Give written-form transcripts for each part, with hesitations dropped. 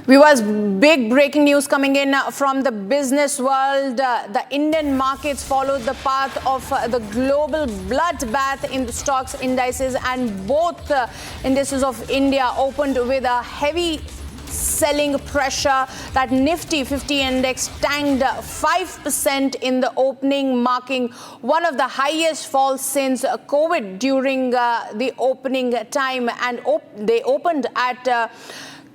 Viewers, big breaking news coming in from the business world. The Indian markets followed the path of the global bloodbath in the stocks indices, and both indices of India opened with a heavy selling pressure. That Nifty 50 index tanked 5% in the opening, marking one of the highest falls since COVID during the opening time, and they opened at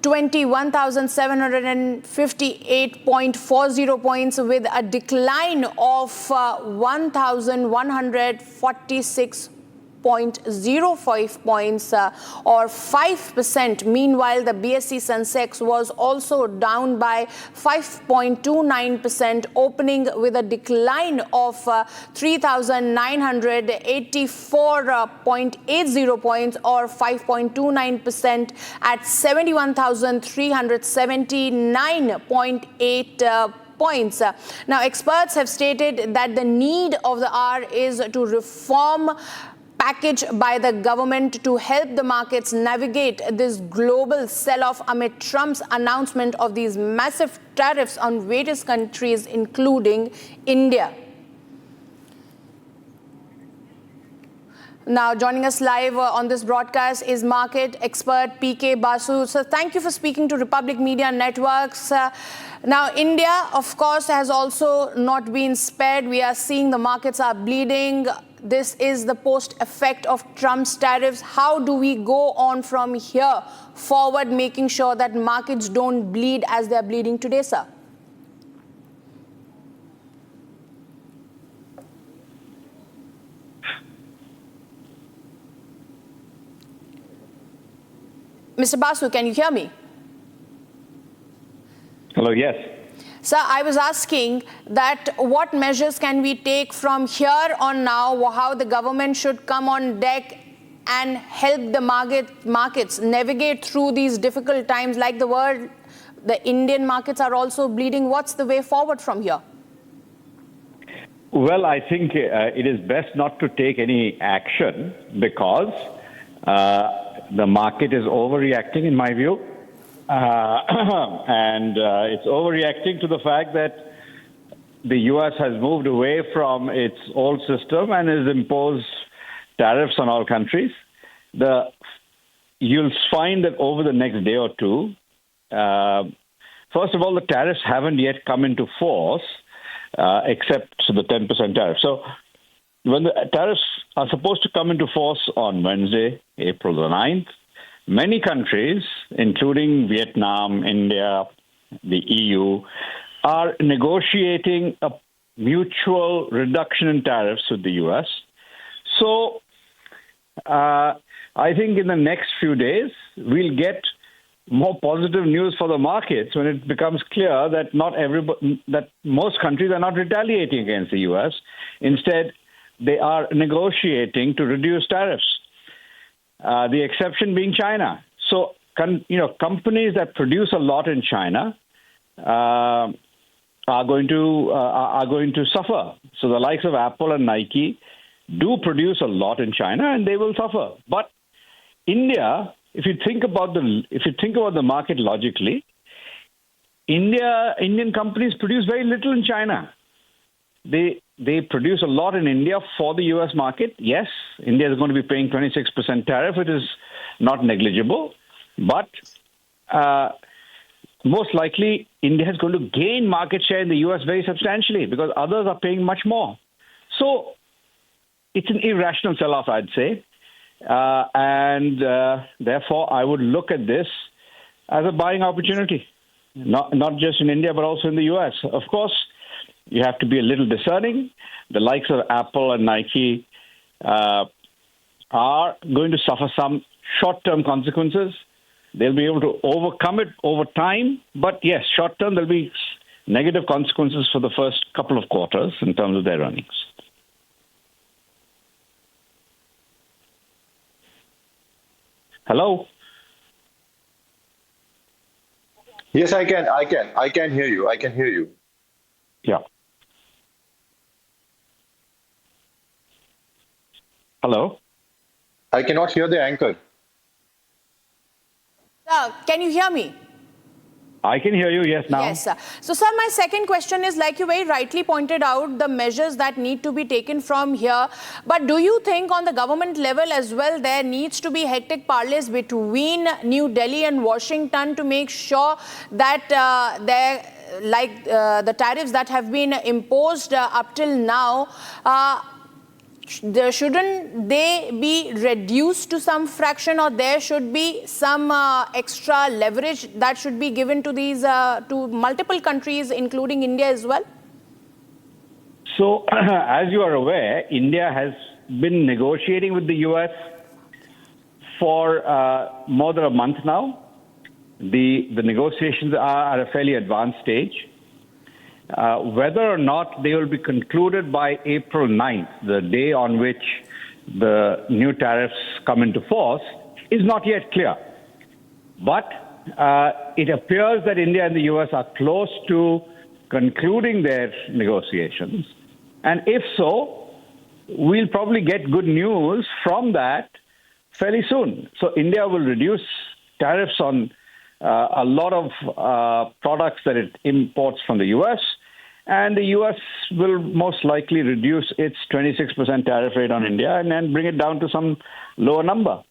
21,758.40 points with a decline of 1,146.05 points or 5%. Meanwhile, the BSE Sensex was also down by 5.29%, opening with a decline of 3,984.80 points or 5.29% at 71,379.8 points. Now, experts have stated that the need of the hour is to reform package by the government to help the markets navigate this global sell-off amid Trump's announcement of these massive tariffs on various countries, including India. Now, joining us live on this broadcast is market expert PK Basu. So thank you for speaking to Republic Media Networks. Now, India, of course, has also not been spared. We are seeing the markets are bleeding. This is the post-effect of Trump's tariffs. How do we go on from here forward, making sure that markets don't bleed as they're bleeding today, sir? Mr. Basu, can you hear me? Hello, yes. Sir, I was asking that what measures can we take from here on now, how the government should come on deck and help the markets navigate through these difficult times. Like the world, the Indian markets are also bleeding. What's the way forward from here? Well, I think it is best not to take any action because the market is overreacting, in my view. And it's overreacting to the fact that the U.S. has moved away from its old system and has imposed tariffs on all countries. You'll find that over the next day or two, first of all, the tariffs haven't yet come into force, except the 10% tariff. So when the tariffs are supposed to come into force on Wednesday, April the 9th, many countries, including Vietnam, India, the EU, are negotiating a mutual reduction in tariffs with the U.S. So I think in the next few days, we'll get more positive news for the markets when it becomes clear that that most countries are not retaliating against the U.S. Instead, they are negotiating to reduce tariffs. The exception being China. So, companies that produce a lot in China are going to suffer. So, the likes of Apple and Nike do produce a lot in China, and they will suffer. But India, if you think about the market logically, Indian companies produce very little in China. They produce a lot in India for the U.S. market. Yes, India is going to be paying 26% tariff. It is not negligible. But most likely, India is going to gain market share in the U.S. very substantially because others are paying much more. So it's an irrational sell-off, I'd say. And therefore, I would look at this as a buying opportunity, not just in India, but also in the U.S. Of course, you have to be a little discerning. The likes of Apple and Nike are going to suffer some short-term consequences. They'll be able to overcome it over time. But yes, short-term, there'll be negative consequences for the first couple of quarters in terms of their earnings. Hello? Yes, I can hear you. I can hear you. Yeah. Hello? I cannot hear the anchor. Can you hear me? I can hear you, yes, now. Yes, sir. So, sir, my second question is, like you very rightly pointed out, the measures that need to be taken from here. But do you think on the government level as well, there needs to be hectic parleys between New Delhi and Washington to make sure that the tariffs that have been imposed up till now, shouldn't they be reduced to some fraction, or there should be some extra leverage that should be given to these to multiple countries, including India as well? So, as you are aware, India has been negotiating with the U.S. for more than a month now. The negotiations are at a fairly advanced stage. Whether or not they will be concluded by April 9th, the day on which the new tariffs come into force, is not yet clear. But it appears that India and the US are close to concluding their negotiations. And if so, we'll probably get good news from that fairly soon. So India will reduce tariffs on a lot of products that it imports from the U.S., and the U.S. will most likely reduce its 26% tariff rate on India and then bring it down to some lower number.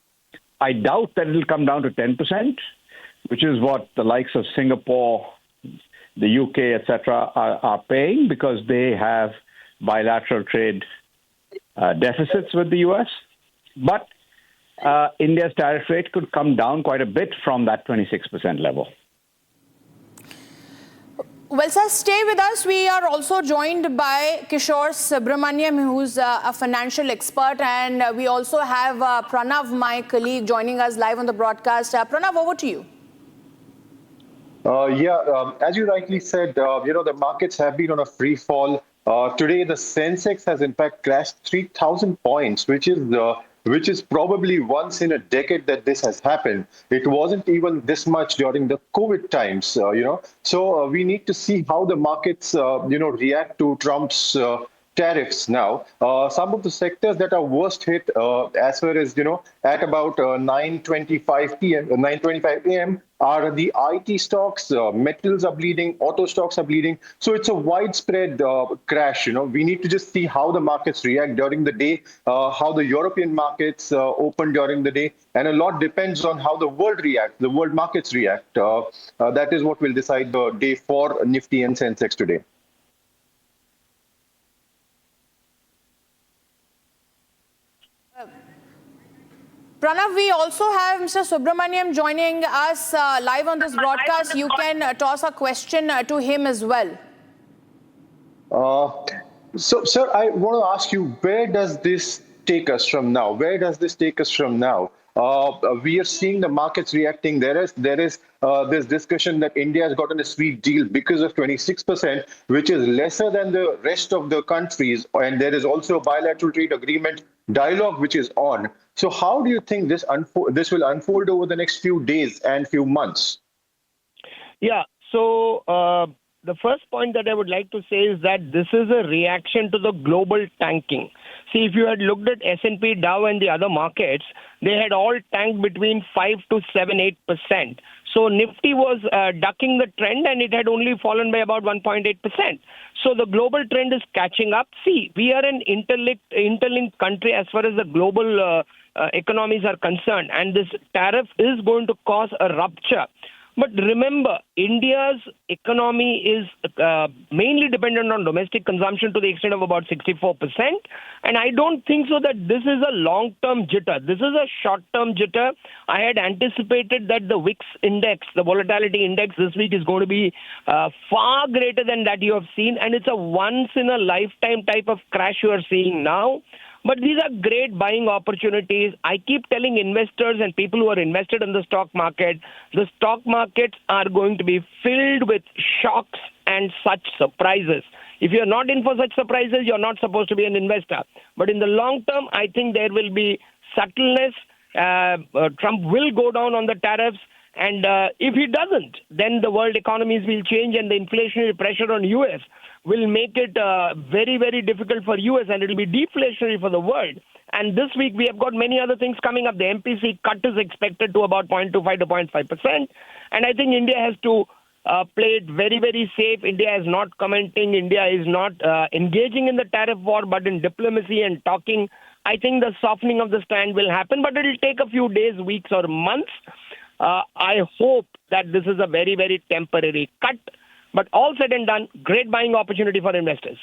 I doubt that it will come down to 10%, which is what the likes of Singapore, the U.K., etc., are paying because they have bilateral trade deficits with the U.S., but India's tariff rate could come down quite a bit from that 26% level. Well, sir, stay with us. We are also joined by Kishore Subramaniam, who's a financial expert, and we also have Pranav, my colleague, joining us live on the broadcast. Pranav, over to you. As you rightly said, the markets have been on a free fall. Today, the Sensex has in fact crashed 3,000 points, which is probably once in a decade that this has happened. It wasn't even this much during the COVID times, So we need to see how the markets, react to Trump's tariffs now. Some of the sectors that are worst hit, as far as, at about 9:25 a.m., are the IT stocks, metals are bleeding, auto stocks are bleeding. So it's a widespread crash. We need to just see how the markets react during the day, how the European markets open during the day. And a lot depends on how the world markets react. That is what will decide the day for Nifty and Sensex today. Pranav, we also have Mr. Subramaniam joining us live on this broadcast. You can toss a question to him as well. So, sir, I want to ask you, where does this take us from now? We are seeing the markets reacting. There is this discussion that India has gotten a sweet deal because of 26%, which is lesser than the rest of the countries. And there is also a bilateral trade agreement dialogue which is on. So how do you think this will unfold over the next few days and few months? Yeah, so the first point that I would like to say is that this is a reaction to the global tanking. See, if you had looked at S&P, Dow and the other markets, they had all tanked between 5 to 8%. So Nifty was ducking the trend and it had only fallen by about 1.8%. So the global trend is catching up. See, we are an interlinked country as far as the global economies are concerned, and this tariff is going to cause a rupture. But remember, India's economy is mainly dependent on domestic consumption to the extent of about 64%. And I don't think so that this is a long-term jitter. This is a short-term jitter. I had anticipated that the VIX index, the volatility index this week is going to be far greater than that you have seen. And it's a once-in-a-lifetime type of crash you are seeing now. But these are great buying opportunities. I keep telling investors and people who are invested in the stock markets are going to be filled with shocks and such surprises. If you're not in for such surprises, you're not supposed to be an investor. But in the long term, I think there will be subtleness. Trump will go down on the tariffs. And if he doesn't, then the world economies will change and the inflationary pressure on U.S. will make it very, very difficult for U.S. and it will be deflationary for the world. And this week we have got many other things coming up. The MPC cut is expected to about 0.25 to 0.5%. And I think India has to play it very, very safe. India is not commenting. India is not engaging in the tariff war, but in diplomacy and talking. I think the softening of the stand will happen, but it will take a few days, weeks, or months. I hope that this is a very, very temporary cut. But all said and done, great buying opportunity for investors.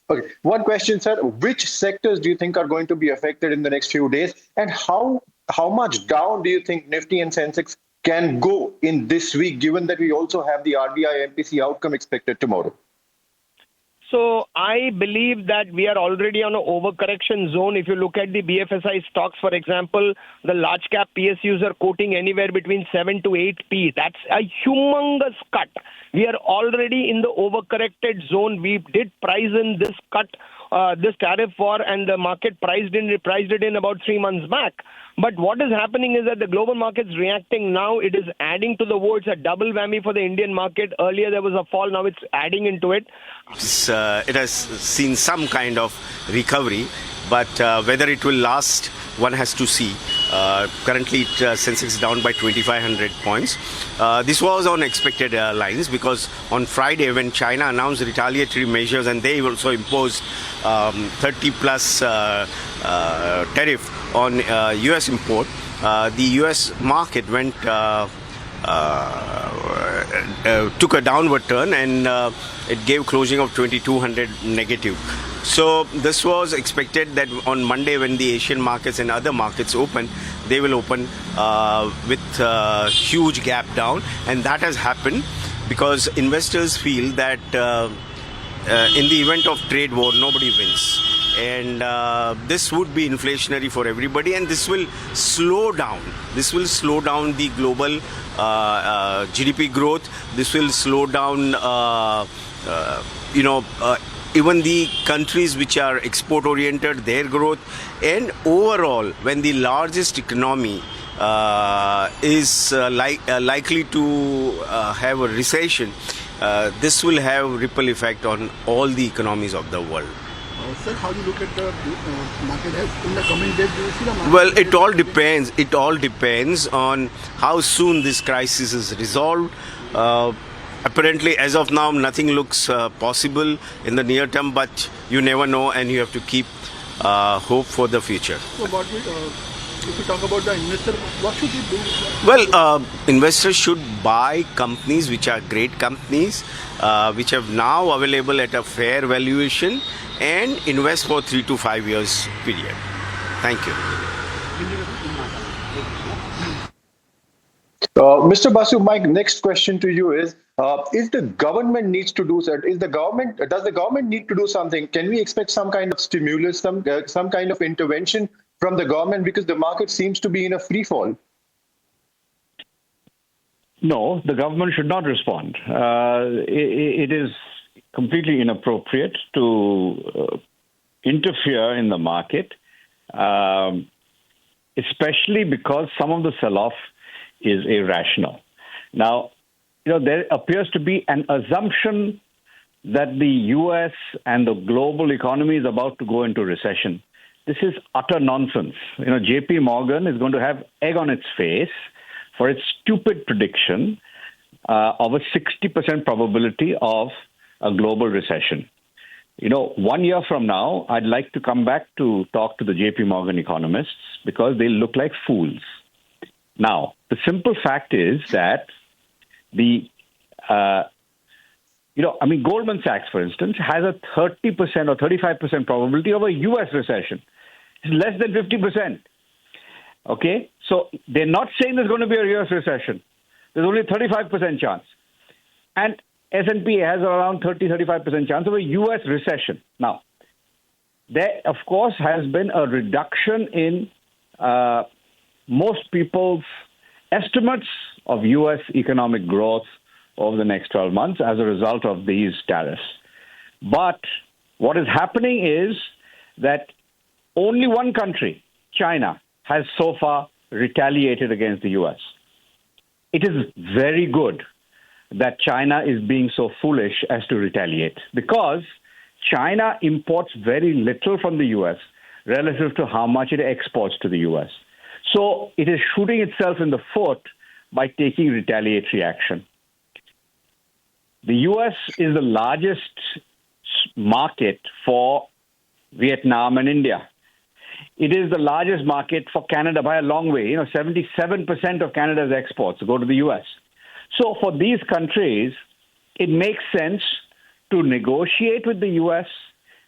Okay. One question, sir. Which sectors do you think are going to be affected in the next few days? And how much down do you think Nifty and Sensex can go in this week, given that we also have the RBI MPC outcome expected tomorrow? So I believe that we are already on an overcorrection zone. If you look at the BFSI stocks, for example, the large cap PSUs are quoting anywhere between 7 to 8p. That's a humongous cut. We are already in the overcorrected zone. We did price in this cut, this tariff war, and the market priced it in about 3 months back. But what is happening is that the global market's reacting now. It is adding to the woe. It's a double whammy for the Indian market. Earlier there was a fall. Now it's adding into it. It has seen some kind of recovery, but whether it will last, one has to see. Currently, Sensex is down by 2,500 points. This was on expected lines because on Friday, when China announced retaliatory measures and they also imposed 30 plus tariff on US import, the US market went took a downward turn and it gave closing of 2,200 negative. So this was expected that on Monday when the Asian markets and other markets open, they will open with a huge gap down, and that has happened because investors feel that in the event of trade war, nobody wins. And this would be inflationary for everybody, and this will slow down. This will slow down the global GDP growth. This will slow down, even the countries which are export-oriented, their growth. And overall, when the largest economy is likely to have a recession, this will have ripple effect on all the economies of the world. Sir, how do you look at the market health in the coming days? Do you see the market? Well, it all depends. It all depends on how soon this crisis is resolved. Apparently, as of now, nothing looks possible in the near term, but you never know, and you have to keep hope for the future. So, if you talk about the investor, what should he do? Well, investors should buy companies which are great companies, which are now available at a fair valuation, and invest for 3 to 5 years period. Thank you. Mr. Basu, my next question to you is the government needs to do that? Does the government need to do something? Can we expect some kind of stimulus, some kind of intervention from the government, because the market seems to be in a free fall? No, the government should not respond. It is completely inappropriate to interfere in the market, especially because some of the sell-off is irrational. Now, there appears to be an assumption that the U.S. and the global economy is about to go into recession. This is utter nonsense. J.P. Morgan is going to have egg on its face for its stupid prediction of a 60% probability of a global recession. 1 year from now, I'd like to come back to talk to the J.P. Morgan economists because they look like fools. Now, the simple fact is that Goldman Sachs, for instance, has a 30% or 35% probability of a U.S. recession. It's less than 50%. Okay? So they're not saying there's going to be a U.S. recession. There's only a 35% chance. And S&P has around 30-35% chance of a U.S. recession. Now, there, of course, has been a reduction in most people's estimates of U.S. economic growth over the next 12 months as a result of these tariffs. But what is happening is that only one country, China, has so far retaliated against the U.S. It is very good that China is being so foolish as to retaliate, because China imports very little from the U.S. relative to how much it exports to the U.S. So it is shooting itself in the foot by taking retaliatory action. the US is the largest market for Vietnam and India. It is the largest market for Canada by a long way. 77% of Canada's exports go to the US. So for these countries, it makes sense to negotiate with the US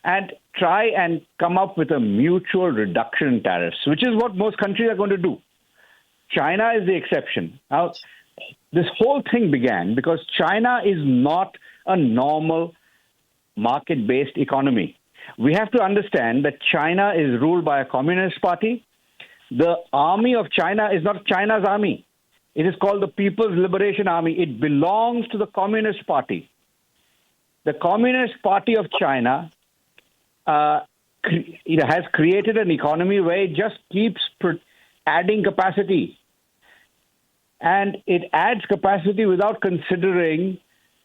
and try and come up with a mutual reduction in tariffs, which is what most countries are going to do. China is the exception. Now, this whole thing began because China is not a normal market-based economy. We have to understand that China is ruled by a communist party. The army of China is not China's army. It is called the People's Liberation Army. It belongs to the Communist Party. The Communist Party of China has created an economy where it just keeps adding capacity. And it adds capacity without considering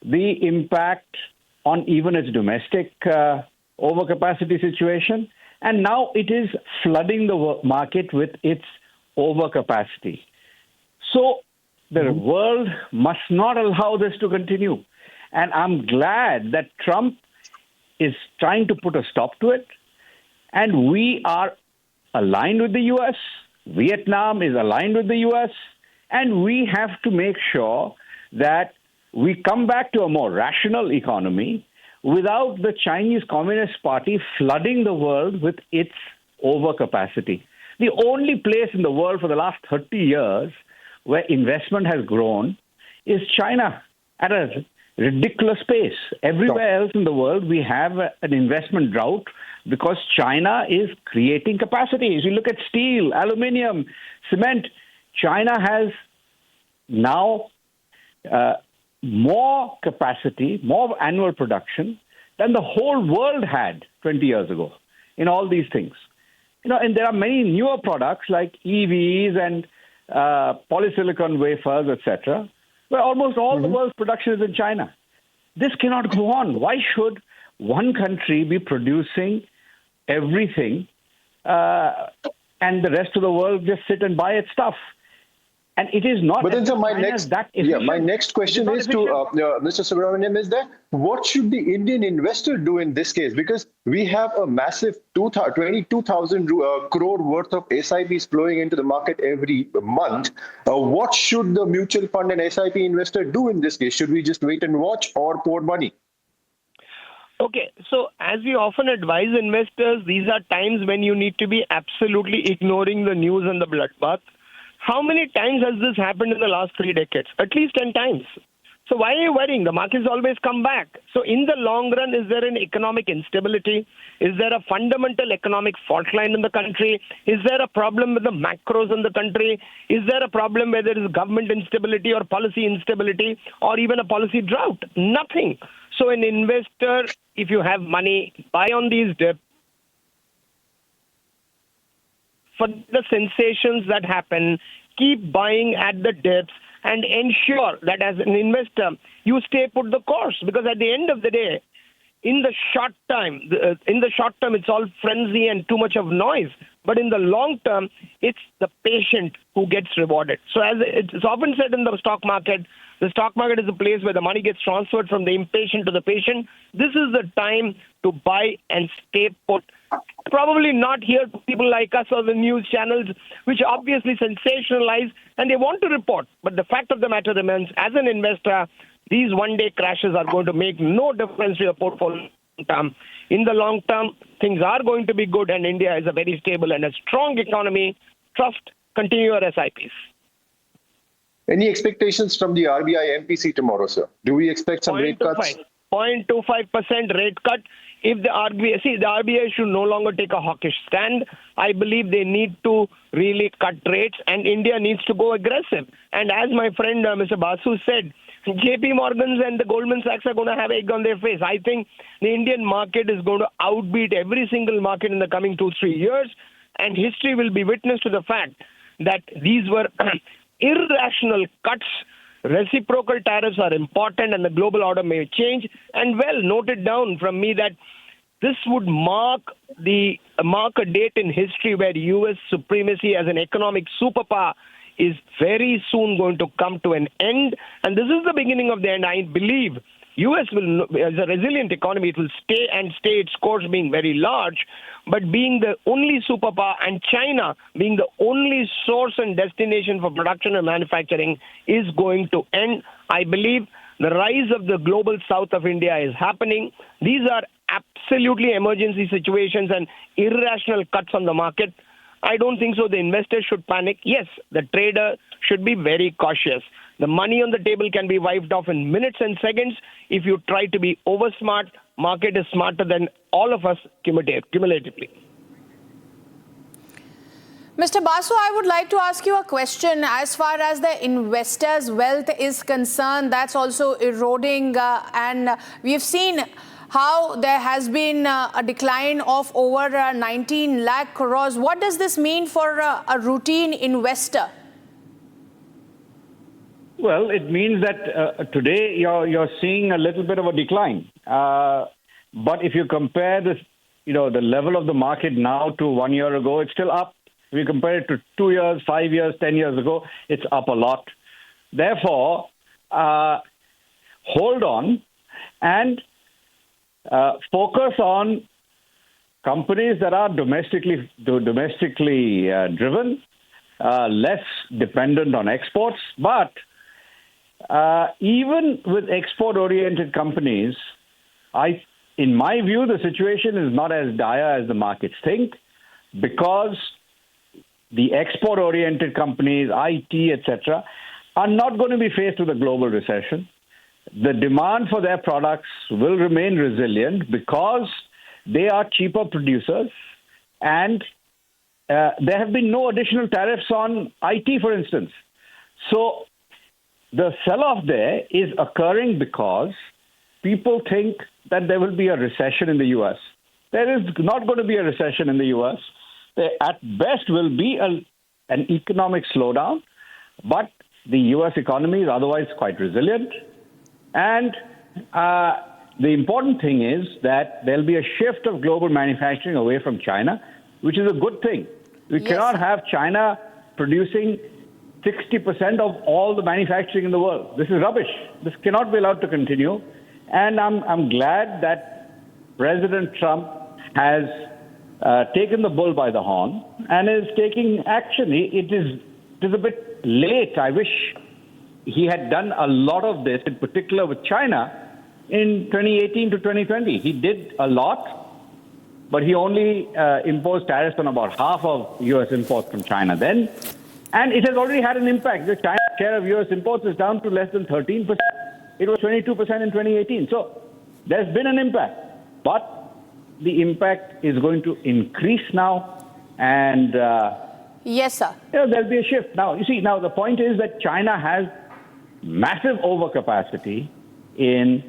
the impact on even its domestic overcapacity situation. And now it is flooding the market with its overcapacity. So the world must not allow this to continue. And I'm glad that Trump is trying to put a stop to it. And we are aligned with the U.S. Vietnam is aligned with the U.S. And we have to make sure that we come back to a more rational economy without the Chinese Communist Party flooding the world with its overcapacity. The only place in the world for the last 30 years where investment has grown is China at a ridiculous pace. Everywhere else in the world, we have an investment drought because China is creating capacity. As you look at steel, aluminium, cement, China has now more capacity, more annual production than the whole world had 20 years ago in all these things. And there are many newer products like EVs and polysilicon wafers, etc., where almost all the world's production is in China. This cannot go on. Why should one country be producing everything and the rest of the world just sit and buy its stuff? And it is not. But then, my next question is to Mr. Subramanian is that what should the Indian investor do in this case? Because we have a massive 22,000 crore worth of SIPs flowing into the market every month. What should the mutual fund and SIP investor do in this case? Should we just wait and watch or pour money? Okay, so as we often advise investors, these are times when you need to be absolutely ignoring the news and the bloodbath. How many times has this happened in the last 3 decades? At least 10 times. So why are you worrying? The markets always come back. So in the long run, is there an economic instability? Is there a fundamental economic fault line in the country? Is there a problem with the macros in the country? Is there a problem where there is government instability or policy instability or even a policy drought? Nothing. So an investor, if you have money, buy on these dips. For the sensations that happen, keep buying at the dips and ensure that as an investor, you stay put the course. Because at the end of the day, in the short term, it's all frenzy and too much of noise. But in the long term, it's the patient who gets rewarded. So as it's often said in the stock market is a place where the money gets transferred from the impatient to the patient. This is the time to buy and stay put. Probably not here to people like us or the news channels, which obviously sensationalize and they want to report. But the fact of the matter remains, as an investor, these one-day crashes are going to make no difference to your portfolio. In the long term, things are going to be good, and India is a very stable and a strong economy. Trust, continue your SIPs. Any expectations from the RBI MPC tomorrow, sir? Do we expect some rate cuts? 0.25% rate cut. If the RBI should no longer take a hawkish stand. I believe they need to really cut rates, and India needs to go aggressive. And as my friend Mr. Basu said, JP Morgans and the Goldman Sachs are going to have egg on their face. I think the Indian market is going to outbeat every single market in the coming 2-3 years, and history will be witness to the fact that these were irrational cuts. Reciprocal tariffs are important and the global order may change. And well, noted down from me that this would mark a date in history where U.S. supremacy as an economic superpower is very soon going to come to an end. And this is the beginning of the end. I believe US will, as a resilient economy, it will stay its course being very large, but being the only superpower and China being the only source and destination for production and manufacturing is going to end. I believe the rise of the global south of India is happening. These are absolutely emergency situations and irrational cuts on the market. I don't think so. The investor should panic. Yes, the trader should be very cautious. The money on the table can be wiped off in minutes and seconds if you try to be over smart. Market is smarter than all of us cumulatively. Mr. Basu, I would like to ask you a question. As far as the investors' wealth is concerned, that's also eroding, and we've seen how there has been a decline of over 19 lakh crores. What does this mean for a routine investor? Well, it means that today you're seeing a little bit of a decline. But if you compare this, the level of the market now to 1 year ago, it's still up. If you compare it to 2 years, 5 years, 10 years ago, it's up a lot. Therefore, hold on and focus on companies that are domestically driven, less dependent on exports. But even with export-oriented companies, in my view, the situation is not as dire as the markets think, because the export-oriented companies, IT, etc., are not going to be faced with a global recession. The demand for their products will remain resilient because they are cheaper producers, and there have been no additional tariffs on IT, for instance. So the sell-off there is occurring because people think that there will be a recession in the U.S. There is not going to be a recession in the U.S. There at best will be an economic slowdown, but the U.S. economy is otherwise quite resilient. And the important thing is that there'll be a shift of global manufacturing away from China, which is a good thing. We cannot have China producing 60% of all the manufacturing in the world. This is rubbish. This cannot be allowed to continue. And I'm glad that President Trump has taken the bull by the horn and is taking action. It is a bit late. I wish he had done a lot of this, in particular with China, in 2018 to 2020. He did a lot, but he only imposed tariffs on about half of U.S. imports from China then. And it has already had an impact. The China share of U.S. imports is down to less than 13%. It was 22% in 2018. So there's been an impact. But the impact is going to increase now. And yes, sir. There'll be a shift. Now, you see, the point is that China has massive overcapacity in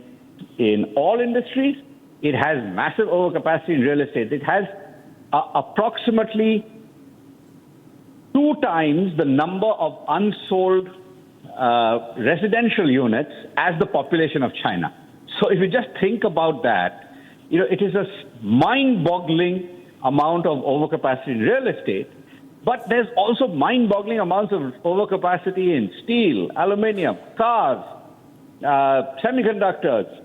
all industries. It has massive overcapacity in real estate. It has approximately 2 times the number of unsold residential units as the population of China. So if you just think about that, it is a mind-boggling amount of overcapacity in real estate. But there's also mind-boggling amounts of overcapacity in steel, aluminium, cars, semiconductors,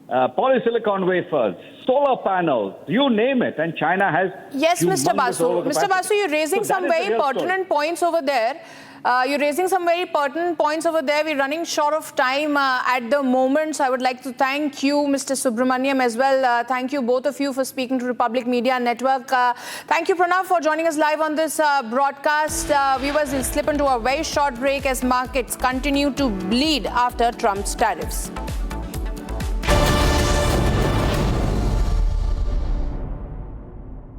polysilicon wafers, solar panels, you name it. And China has... Yes, Mr. Basu. Mr. Basu, you're raising some very pertinent points over there. We're running short of time at the moment. So I would like to thank you, Mr. Subramaniam, as well. Thank you, both of you, for speaking to Republic Media Network. Thank you, Pranav, for joining us live on this broadcast. Viewers will slip into a very short break as markets continue to bleed after Trump's tariffs.